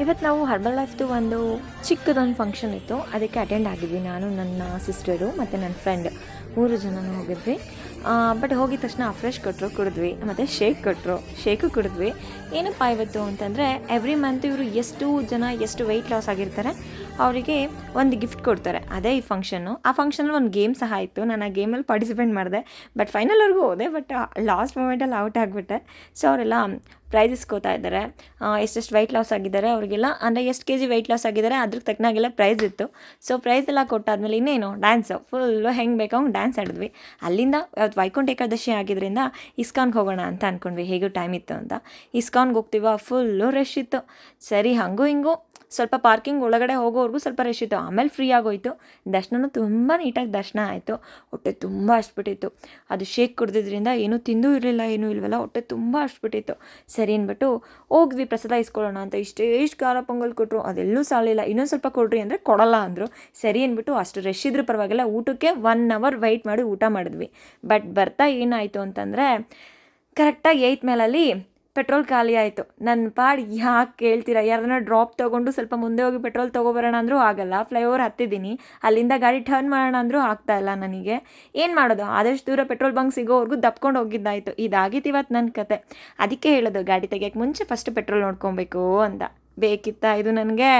ಇವತ್ತು ನಾವು ಹರ್ಬಲ್ ಲೈಫ್ದು ಒಂದು ಚಿಕ್ಕದೊಂದು ಫಂಕ್ಷನ್ ಇತ್ತು, ಅದಕ್ಕೆ ಅಟೆಂಡ್ ಆಗಿದ್ವಿ. ನಾನು, ನನ್ನ ಸಿಸ್ಟರು ಮತ್ತು ನನ್ನ ಫ್ರೆಂಡ್ 3 ಜನನೂ ಹೋಗಿದ್ವಿ. ಬಟ್ ಹೋಗಿದ ತಕ್ಷಣ ಫ್ರೆಶ್ ಕೊಟ್ಟರು, ಕುಡಿದ್ವಿ. ಮತ್ತು ಶೇಕು ಕುಡಿದ್ವಿ. ಏನಪ್ಪ ಇವತ್ತು ಅಂತಂದರೆ, ಎವ್ರಿ ಮಂತ್ ಇವರು ಎಷ್ಟು ಜನ ಎಷ್ಟು ವೆಯ್ಟ್ ಲಾಸ್ ಆಗಿರ್ತಾರೆ ಅವರಿಗೆ ಒಂದು ಗಿಫ್ಟ್ ಕೊಡ್ತಾರೆ. ಅದೇ ಈ ಫಂಕ್ಷನ್ನು. ಆ ಫಂಕ್ಷನಲ್ಲಿ ಒಂದು ಗೇಮ್ ಸಹ ಇತ್ತು. ನಾನು ಆ ಗೇಮಲ್ಲಿ ಪಾರ್ಟಿಸಿಪೇಟ್ ಮಾಡಿದೆ. ಬಟ್ ಫೈನಲ್ವರೆಗೂ ಹೋದೆ, ಬಟ್ ಲಾಸ್ಟ್ ಮೂಮೆಂಟಲ್ಲಿ ಔಟ್ ಆಗಿಬಿಟ್ಟೆ. ಸೊ ಅವರೆಲ್ಲ ಪ್ರೈಸ್ ಇಸ್ಕೋತಾ ಇದ್ದಾರೆ. ಎಷ್ಟೆಷ್ಟು ವೆಯ್ಟ್ ಲಾಸ್ ಆಗಿದ್ದಾರೆ ಅವರಿಗೆಲ್ಲ, ಅಂದರೆ ಎಷ್ಟು ಕೆ ಜಿ ವೆಯ್ಟ್ ಲಾಸ್ ಆಗಿದ್ದಾರೆ ಅದ್ರ ತಕ್ಕನಾಗೆಲ್ಲ ಪ್ರೈಸ್ ಇತ್ತು. ಸೊ ಪ್ರೈಸ್ ಎಲ್ಲ ಕೊಟ್ಟಾದ್ಮೇಲೆ ಇನ್ನೇನು ಡ್ಯಾನ್ಸು ಫುಲ್ಲು ಹೆಂಗೆ ಬೇಕೋ ಹಂಗೆ ಡ್ಯಾನ್ಸ್ ಆಡಿದ್ವಿ. ಅಲ್ಲಿಂದ ವೈಕುಂಠ ಏಕಾದಶಿ ಆಗಿದ್ದರಿಂದ ಇಸ್ಕಾನ್ಗೆ ಹೋಗೋಣ ಅಂತ ಅಂದ್ಕೊಂಡ್ವಿ, ಹೇಗೂ ಟೈಮ್ ಇತ್ತು ಅಂತ. ಇಸ್ಕಾನ್ಗೆ ಹೋಗ್ತೀವ, ಫುಲ್ಲು ರಶ್ ಇತ್ತು. ಸರಿ ಹಂಗೂ ಹಿಂಗೂ ಸ್ವಲ್ಪ ಪಾರ್ಕಿಂಗ್ ಒಳಗಡೆ ಹೋಗೋವರೆಗೂ ಸ್ವಲ್ಪ ರಶ್ ಇತ್ತು. ಆಮೇಲೆ ಫ್ರೀ ಆಗೋಯಿತು. ದರ್ಶನವೂ ತುಂಬ ನೀಟಾಗಿ ದರ್ಶನ ಆಯಿತು. ಹೊಟ್ಟೆ ತುಂಬ ಹಸ್ಬಿಟ್ಟಿತ್ತು. ಅದು ಶೇಕ್ ಕುಡಿದ್ರಿಂದ ಏನೂ ತಿಂದೂ ಇರಲಿಲ್ಲ, ಏನೂ ಇಲ್ವಲ್ಲ, ಹೊಟ್ಟೆ ತುಂಬ ಹಸ್ಬಿಟ್ಟಿತ್ತು. ಸರಿ ಅಂದ್ಬಿಟ್ಟು ಹೋದ್ವಿ ಪ್ರಸಾದ ಇಸ್ಕೊಳ್ಳೋಣ ಅಂತ. ಇಷ್ಟು ಖಾರ ಪೊಂಗಲ್ ಕೊಟ್ಟರು, ಅದೆಲ್ಲೂ ಸಾಲಿಲ್ಲ. ಇನ್ನೊಂದು ಸ್ವಲ್ಪ ಕೊಡ್ರಿ ಅಂದರೆ ಕೊಡಲ್ಲ ಅಂದರು. ಸರಿ ಅಂದ್ಬಿಟ್ಟು ಅಷ್ಟು ರಶ್ ಇದ್ರೂ ಪರವಾಗಿಲ್ಲ, ಊಟಕ್ಕೆ 1 ಅವರ್ ವೆಯ್ಟ್ ಮಾಡಿ ಊಟ ಮಾಡಿದ್ವಿ. ಬಟ್ ಬರ್ತಾ ಏನಾಯಿತು ಅಂತಂದರೆ, ಕರೆಕ್ಟಾಗಿ 8th ಮೇಲಲ್ಲಿ ಪೆಟ್ರೋಲ್ ಖಾಲಿ ಆಯಿತು. ನನ್ನ ಪಾಡು ಯಾಕೆ ಕೇಳ್ತೀರಾ, ಯಾರನ್ನ ಡ್ರಾಪ್ ತೊಗೊಂಡು ಸ್ವಲ್ಪ ಮುಂದೆ ಹೋಗಿ ಪೆಟ್ರೋಲ್ ತೊಗೊಬರೋಣ ಅಂದರೂ ಆಗಲ್ಲ. ಫ್ಲೈಓವರ್ ಹತ್ತಿದ್ದೀನಿ, ಅಲ್ಲಿಂದ ಗಾಡಿ ಟರ್ನ್ ಮಾಡೋಣ ಅಂದರೂ ಆಗ್ತಾಯಿಲ್ಲ ನನಗೆ. ಏನು ಮಾಡೋದು, ಆದಷ್ಟು ದೂರ ಪೆಟ್ರೋಲ್ ಬಂಕ್ ಸಿಗೋವರೆಗೂ ದಪ್ಕೊಂಡು ಹೋಗಿದ್ದಾಯಿತು. ಇದಾಗಿತ್ತು ಇವತ್ತು ನನ್ನ ಕತೆ. ಅದಕ್ಕೆ ಹೇಳೋದು, ಗಾಡಿ ತೆಗಿಯೋಕ್ಕೆ ಮುಂಚೆ ಫಸ್ಟ್ ಪೆಟ್ರೋಲ್ ನೋಡ್ಕೊಬೇಕು ಅಂತ. ಬೇಕಿತ್ತಾ ಇದು ನನಗೆ?